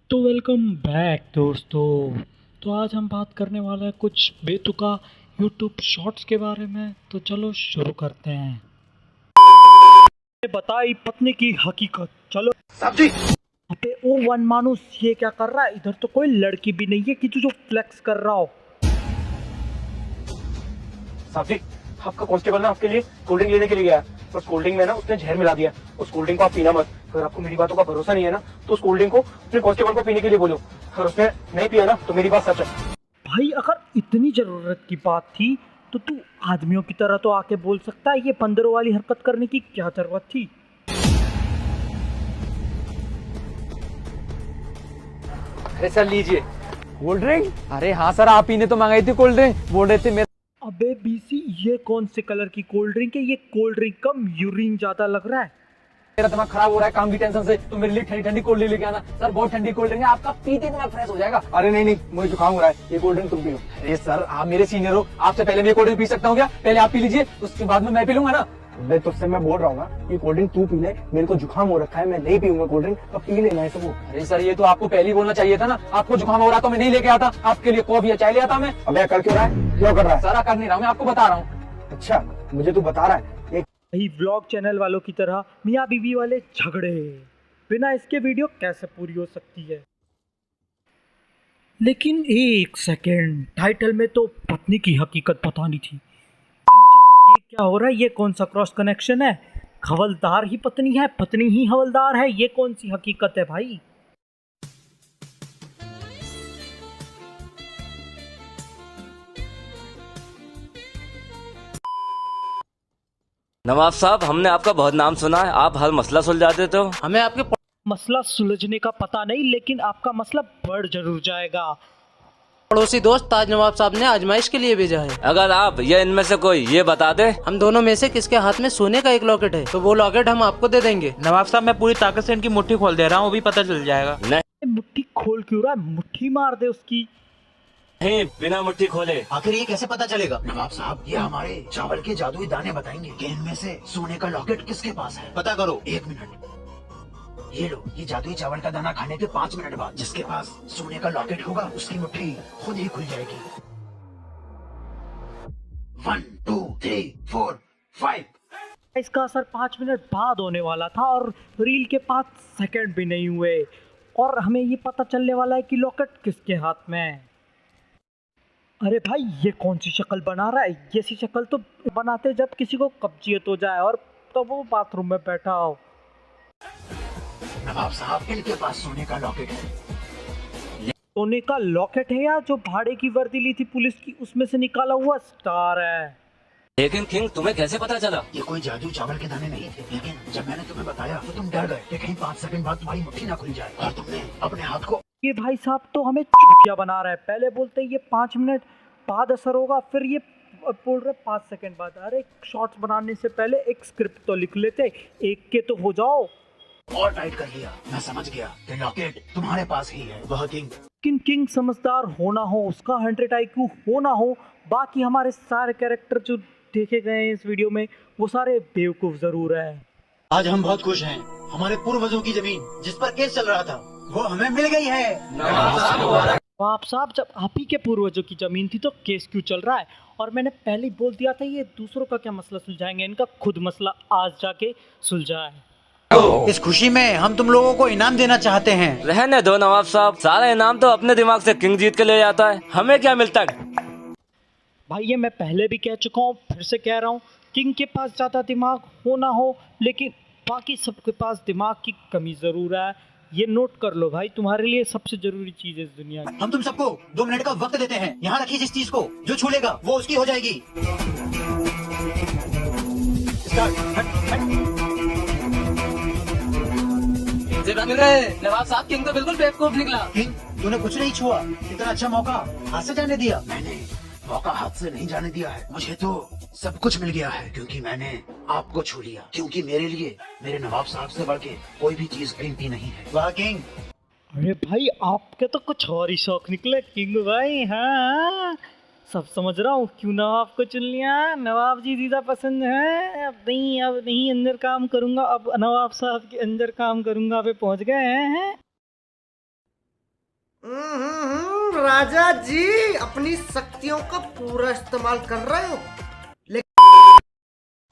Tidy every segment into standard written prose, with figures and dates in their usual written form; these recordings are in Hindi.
तो वेलकम बैक दोस्तों। तो आज हम बात करने वाले हैं कुछ बेतुका यूट्यूब शॉर्ट्स के बारे में। तो चलो शुरू करते हैं। बताई पत्नी की हकीकत। चलो साहब जी। अबे ओ वन मानुस, ये क्या कर रहा है? इधर तो कोई लड़की भी नहीं है कि तू जो फ्लेक्स कर रहा हो। साहब जी, आपका कांस्टेबल ना आपके लिए कोल्ड ड्रिंक लेने के लिए गया है। पर कोल्ड ड्रिंक में ना उसने जहर मिला दिया। उस कोल्ड ड्रिंक को आप पीना मत। अगर आपको मेरी बातों का भरोसा नहीं है ना तो उस कोल्ड ड्रिंक को अपने कांस्टेबल को पीने के लिए बोलो। अगर उसने नहीं पिया ना तो मेरी बात सच है। भाई अगर इतनी जरूरत की बात थी तो तू आदमियों की तरह तो आके बोल सकता है। ये बंदरों वाली हरकत करने की क्या जरूरत थी? अरे सर लीजिए कोल्ड ड्रिंक। अरे हाँ सर, आप ही ने तो मंगाई थी कोल्ड ड्रिंक। बोल रहे थे मेरे। अबे बीसी, ये कौन से कलर की कोल्ड ड्रिंक है? ये कोल्ड ड्रिंक कम यूरिन ज्यादा लग रहा है। मेरा दिमाग खराब हो रहा है काम की टेंशन से, तो मेरे लिए ठंडी ठंडी कोल्ड ड्रिंक लेके आना। सर बहुत ठंडी कोल्ड ड्रिंक है, आपका पीते दिमाग फ्रेश हो जाएगा। अरे नहीं, मुझे जुकाम हो रहा है। ये कोल्ड ड्रिंक तुम पियो। अरे सर आप मेरे सीनियर हो, आपसे पहले मैं कोल्ड ड्रिंक पी सकता हूँ क्या? पहले आप पी लीजिए, उसके बाद में मैं पी लूंगा ना। मैं तुझसे मैं बोल रहा हूँ ना, ये कोल्ड ड्रिंक तू पी ले। मेरे को जुकाम हो रखा है, मैं नहीं पीऊंगा कोल्ड ड्रिंक। अब पी लेना है सब। अरे सर ये तो आपको पहले ही बोलना चाहिए था ना। आपको जुकाम हो रहा तो मैं नहीं लेके आता, आपके लिए कॉफी या चाय ले आता मैं। अब कर क्यों रहा है? क्यों कर रहा है? सारा कर नहीं रहा हूँ, मैं आपको बता रहा हूँ। अच्छा, मुझे तू बता रहा है। भाई व्लॉग चैनल वालों की तरह मियाँ बीवी वाले झगड़े बिना इसके वीडियो कैसे पूरी हो सकती है? लेकिन एक सेकेंड, टाइटल में तो पत्नी की हकीकत बतानी थी। ये क्या हो रहा है? ये कौन सा क्रॉस कनेक्शन है? हवलदार ही पत्नी है, पत्नी ही हवलदार है। ये कौन सी हकीकत है भाई? नवाब साहब, हमने आपका बहुत नाम सुना है। आप हर मसला सुलझा देते हो। हमें आपके मसला सुलझने का पता नहीं, लेकिन आपका मसला बढ़ जरूर जाएगा। पड़ोसी दोस्त ताज नवाब साहब ने आजमाइश के लिए भेजा है। अगर आप या इनमें से कोई ये बता दे हम दोनों में से किसके हाथ में सोने का एक लॉकेट है तो वो लॉकेट हम आपको दे देंगे। नवाब साहब मैं पूरी ताकत से इनकी मुट्ठी खोल दे रहा हूँ, वो भी पता चल जाएगा। मुट्ठी खोल क्यों रहा है? मुट्ठी मार दे उसकी। नहीं, बिना मुट्ठी खोले। आखिर ये कैसे पता चलेगा? नवाब साहब, ये हमारे चावल के जादुई दाने बताएंगे कि इनमें से सोने का लॉकेट किसके पास है। पता करो। 1 मिनट। ये लो, ये जादुई चावल का दाना खाने के 5 मिनट बाद जिसके पास सोने का लॉकेट होगा उसकी मुट्ठी खुद ही खुल जाएगी। 1 2 3 4 5। इसका असर 5 मिनट बाद होने वाला था और रील के 5 सेकंड भी नहीं हुए और हमें ये पता चलने वाला है कि लॉकेट किसके हाथ में है। अरे भाई, ये कौन सी शक्ल बना रहा है? ये सी शक्ल तो बनाते जब किसी को कब्जियत हो जाए और तो वो बाथरूम में बैठा हो। नवाब साहब, इनके पास सोने का लॉकेट है। सोने का लॉकेट है या जो भाड़े की वर्दी ली थी पुलिस की उसमें से निकाला हुआ स्टार है? लेकिन किंग, तुम्हें कैसे पता चला? ये कोई जादुई चावल के दाने नहीं थे, लेकिन जब मैंने तुम्हें बताया तो तुम डर गए कि कहीं 5 सेकंड बाद तुम्हारी मुट्ठी ना खुल जाए और तुमने अपने हाथ को। ये भाई साहब तो हमें चूतिया बना रहा है। पहले बोलते ये 5 मिनट बाद असर होगा, फिर ये बोल रहे 5 सेकंड बाद। अरे शॉर्ट्स बनाने से पहले एक स्क्रिप्ट तो लिख लेते, एक के तो हो जाओ। और टाइट कर लिया। मैं समझ गया कि लॉकेट तुम्हारे पास ही है। वह किंग किंग समझदार होना हो, उसका 100 IQ होना हो, बाकी हमारे सारे कैरेक्टर जो देखे गए हैं इस वीडियो में वो सारे बेवकूफ जरूर है। आज हम बहुत खुश हैं। हमारे पूर्वजों की जमीन जिस पर केस चल रहा था वो हमें मिल गई है। नवाब साहब, जब आप ही के पूर्वजों की जमीन थी तो केस क्यों चल रहा है? और मैंने पहले ही बोल दिया था ये दूसरों का क्या मसला सुलझाएंगे, इनका खुद मसला आज जाके सुलझा है। इस खुशी में हम तुम लोगों को इनाम देना चाहते हैं। रहने दो नवाब साहब, सारा इनाम तो अपने दिमाग से किंग जीत के ले जाता है, हमें क्या मिलता है? भाई ये मैं पहले भी कह चुका हूँ, फिर से कह रहा हूँ, किंग के पास ज़्यादा दिमाग हो ना हो लेकिन बाकी सबके पास दिमाग की कमी ज़रूर है। ये नोट कर लो भाई, तुम्हारे लिए सबसे जरूरी चीज़ है इस दुनिया की। हम तुम सबको 2 मिनट का वक्त देते हैं। यहाँ रखिए जिस चीज को, जो छू लेगा वो उसकी हो जाएगी। नवाब साहब किंग तो बिल्कुल बेवकूफ निकला। किंग, तूने कुछ नहीं छुआ। इतना अच्छा मौका हाथ से जाने दिया। मैंने मौका हाथ से नहीं जाने दिया है। मुझे तो सब कुछ मिल गया है क्योंकि मैंने आपको छू लिया। क्योंकि मेरे लिए मेरे नवाब साहब से बढ़ के कोई भी चीज कीमती नहीं है। वाह किंग। अरे भाई, आपके तो कुछ और ही शौक निकले किंग भाई। हाँ, सब समझ रहा हूँ क्यों नवाब को चुन लिया। नवाब जी ज्यादा पसंद है। अब नहीं अंदर काम करूँगा, अब नवाब साहब के अंदर काम करूँगा पे पहुँच गए हैं। राजा जी अपनी शक्तियों का पूरा इस्तेमाल कर रहे हो।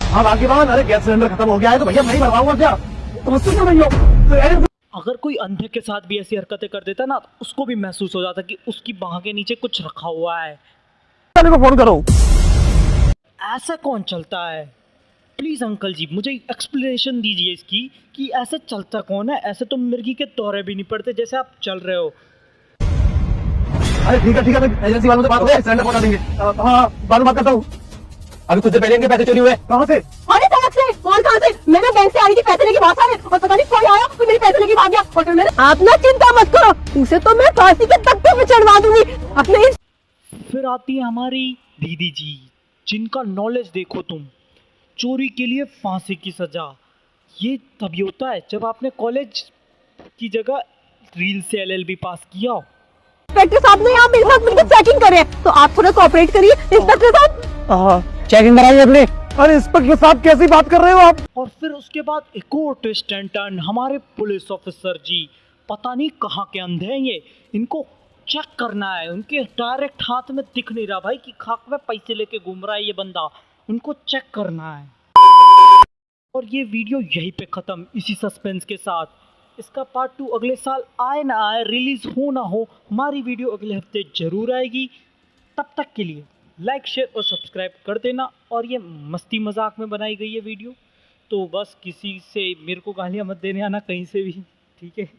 हाँ भाग्यवान, अरे गैस सिलेंडर खत्म हो गया है तो भैया मैं ही भरवाऊंगा क्या, तुम उससे क्यों नहीं हो? तो यार अगर कोई अंधे के साथ भी ऐसी हरकतें कर देता ना, तो उसको भी महसूस हो जाता कि उसकी बाह के नीचे कुछ रखा हुआ है। को फोन करो। ऐसा कौन चलता है? प्लीज़ अंकल जी मुझे एक्सप्लेनेशन दीजिए इसकी कि ऐसे चलता कौन है। ऐसे तो मिर्गी के दौरे भी नहीं पड़ते जैसे आप चल रहे हो। अरे ठीक है मैं एजेंसी वालों से बात हो गया, सिलेंडर पहुंचा देंगे। हाँ बाद में बात करता हूँ। अभी तुझसे पहले इनके पैसे चोरी हुए। कहाँ से? अरे सड़क से। और कहाँ से? मैंने बैंक से आई थी पैसे लेके बहुत सारे, और पता नहीं कोई आया तो मेरे पैसे लेके भाग गया। और फिर मैंने, आप ना चिंता मत करो, उसे तो मैं फांसी के तख्ते पे चढ़वा दूंगी अपने। फिर आती है हमारी दीदी जी, जिनका नॉलेज देखो तुम। चोरी के लिए फांसी की सजा। ये तभी होता है जब आपने कॉलेज की जगह रील से एलएलबी पास किया हो। इंस्पेक्टर साहब ने यहाँ मेरे साथ मिलकर चेकिंग करे, तो आप थोड़ा कोऑपरेट करिए इंस्पेक्टर साहब। चेकिंग कराइए अपने। अरे इंस्पेक्टर साहब कैसी बात कर रहे हो आप? और फिर उसके बाद एक और ट्विस्ट एंड टर्न। हमारे पुलिस ऑफिसर जी पता नहीं कहाँ के अंधे हैं ये, इनको चेक करना है। उनके डायरेक्ट हाथ में दिख नहीं रहा भाई कि खाक में पैसे लेके घूम रहा है ये बंदा, उनको चेक करना है। और ये वीडियो यहीं पे ख़त्म, इसी सस्पेंस के साथ। इसका पार्ट 2 अगले साल आए ना आए, रिलीज़ हो ना हो, हमारी वीडियो अगले हफ्ते ज़रूर आएगी। तब तक के लिए लाइक शेयर और सब्सक्राइब कर देना। और ये मस्ती मजाक में बनाई गई है वीडियो, तो बस किसी से मेरे को गालियाँ मत देने आना कहीं से भी, ठीक है।